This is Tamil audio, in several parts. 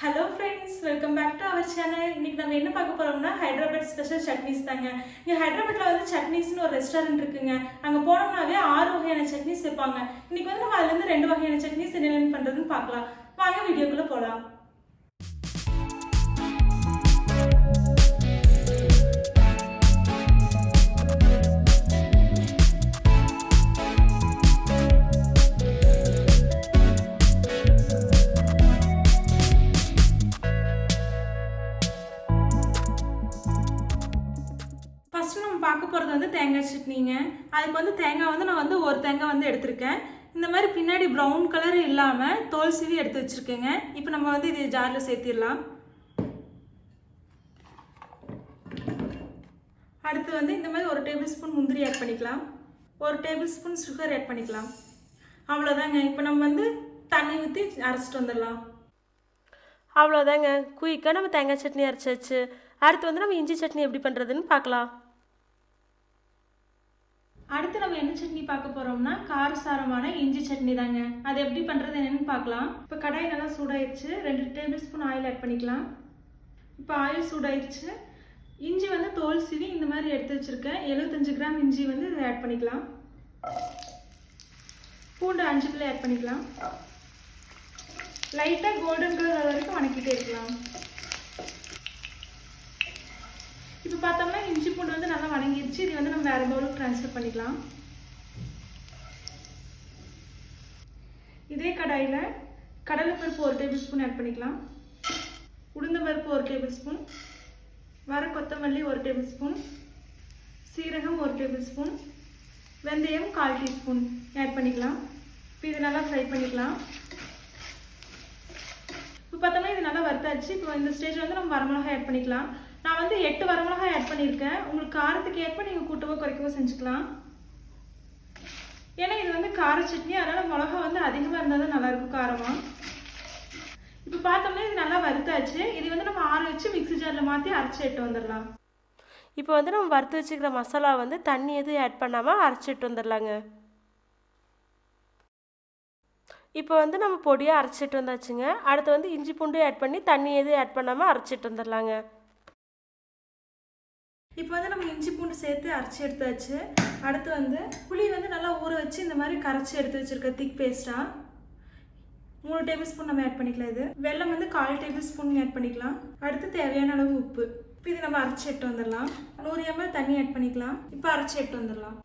Hello friends, welcome back to our channel. இன்னைக்கு நம்ம என்ன பார்க்க போறோம்னா Hyderabad special chutneys தாங்க. இங்க ஹைதராபாத்ல வந்து Chutneysனு ஒரு ரெஸ்டாரன்ட் இருக்குங்க. அங்க போனோம்னாவே 6 வகையான chutneys வைப்பாங்க. இன்னைக்கு வந்து நம்ம அதுல இருந்து 2 வகையான chutneys என்னென்ன பண்றதுன்னு பார்க்கலாம். வாங்க வீடியோக்குள்ள போலாம். பார்க்க போகிறது வந்து தேங்காய் சட்னிங்க. அதுக்கு வந்து தேங்காய் வந்து நான் வந்து ஒரு தேங்காய் வந்து எடுத்திருக்கேன். இந்த மாதிரி பின்னாடி ப்ரௌன் கலர் இல்லாமல் தோல் சீவி எடுத்து வச்சுருக்கேங்க. இப்போ நம்ம வந்து இது ஜாரில் சேர்த்திடலாம். அடுத்து வந்து இந்த மாதிரி 1 டேபிள் ஸ்பூன் முந்திரி ஆட் பண்ணிக்கலாம். 1 டேபிள் ஸ்பூன் சுகர் ஆட் பண்ணிக்கலாம். அவ்வளோதாங்க. இப்போ நம்ம வந்து தண்ணி ஊற்றி அரைச்சிட்டு வந்துடலாம். அவ்வளோதாங்க, குயிக்காக நம்ம தேங்காய் சட்னி அரைச்சாச்சு. அடுத்து வந்து நம்ம இஞ்சி சட்னி எப்படி பண்ணுறதுன்னு பார்க்கலாம். அடுத்து நம்ம என்ன சட்னி பார்க்க போறோம்னா காரசாரமான இஞ்சி சட்னி தாங்க. அது எப்படி பண்றது என்னன்னு பார்க்கலாம். இப்போ கடாய் நல்லா சூடாயிருச்சு. 2 டேபிள் ஸ்பூன் ஆயில் ஆட் பண்ணிக்கலாம். இப்போ ஆயில் சூடாயிருச்சு. இஞ்சி வந்து தோல் சீவி இந்த மாதிரி எடுத்து வச்சிருக்கேன். 75 கிராம் இஞ்சி வந்து இதை ஆட் பண்ணிக்கலாம். பூண்டு 5 கிலோ ஆட் பண்ணிக்கலாம். லைட்டாக கோல்டன் கலர் வரைக்கும் வணக்கிட்டே இருக்கலாம். இப்போ பார்த்தோம்னா இஞ்சி பூண்டு வந்து நல்லா வணங்கிடுச்சு. இது வந்து நம்ம வேறு பவுலுக்கு ட்ரான்ஸ்ஃபர் பண்ணிக்கலாம். இதே கடாயில் கடலைப்பருப்பு 1 டேபிள் ஸ்பூன் ஆட் பண்ணிக்கலாம். உளுந்தம்பருப்பு 1 டேபிள் ஸ்பூன், வர கொத்தமல்லி 1 டேபிள் ஸ்பூன், சீரகம் 1 டேபிள் ஸ்பூன், வெந்தயம் 1/4 டீஸ்பூன் ஆட் பண்ணிக்கலாம். இப்போ இது நல்லா ஃப்ரை பண்ணிக்கலாம். இப்போ பார்த்தோம்னா இது நல்லா வறுத்தாச்சு. இப்போ இந்த ஸ்டேஜ் வந்து நம்ம வரமிளகாய் ஆட் பண்ணிக்கலாம். நான் வந்து 8 வரமிளகாய் ஆட் பண்ணியிருக்கேன். உங்களுக்கு காரத்துக்கு ஏற்ப நீங்கள் கூட்டவோ குறைக்கவோ செஞ்சுக்கலாம். ஏன்னா இது வந்து கார சட்னி, அதனால் மிளகா வந்து அதிகமாக இருந்தால் தான் நல்லாயிருக்கும் காரமாக. இப்போ பார்த்தோம்னா இது நல்லா வறுத்தாச்சு. இது வந்து நம்ம ஆற வச்சு மிக்ஸி ஜாரில் மாற்றி அரைச்சி எடுத்து வந்துடலாம். இப்போ வந்து நம்ம வறுத்து வச்சுக்கிற மசாலா வந்து தண்ணி எதுவும் ஆட் பண்ணாமல் அரைச்சிட்டு வந்துடலாங்க. இப்போ வந்து நம்ம பொடியாக அரைச்சிட்டு வந்தாச்சுங்க. அடுத்து வந்து இஞ்சி பூண்டு ஆட் பண்ணி தண்ணி எதுவும் ஆட் பண்ணாமல் அரைச்சிட்டு வந்துடலாங்க. இப்போ வந்து நம்ம இஞ்சி பூண்டு சேர்த்து அரைச்சி எடுத்தாச்சு. அடுத்து வந்து புளி வந்து நல்லா ஊற வச்சு இந்த மாதிரி கரைச்சி எடுத்து வச்சுருக்க திக் பேஸ்ட்டாக 3 டேபிள் ஸ்பூன் நம்ம ஆட் பண்ணிக்கலாம். இது வெல்லம் வந்து 1/4 டேபிள் ஸ்பூன் ஆட் பண்ணிக்கலாம். அடுத்து தேவையான அளவு உப்பு. இப்போ இது நம்ம அரைச்சி எடுத்து வந்துடலாம். 100 ml தண்ணி ஆட் பண்ணிக்கலாம். இப்போ அரைச்சி எடுத்து வந்துடலாம்.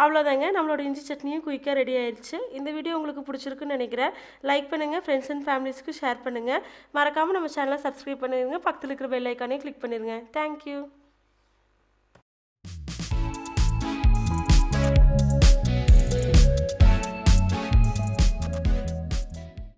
அவ்வளோதாங்க, நம்மளோட இஞ்சி சட்னியும் குயிக்காக ரெடி ஆயிடுச்சு. இந்த வீடியோ உங்களுக்கு பிடிச்சிருக்குன்னு நினைக்கிறேன். லைக் பண்ணுங்கள், ஃப்ரெண்ட்ஸ் அண்ட் ஃபேமிலிஸ்க்கு ஷேர் பண்ணுங்கள். மறக்காமல் நம்ம சேனலை சப்ஸ்கிரைப் பண்ணிடுங்க. பக்கத்தில் இருக்கிற பெல் ஐக்கானே கிளிக் பண்ணிடுங்க. தேங்க்யூ.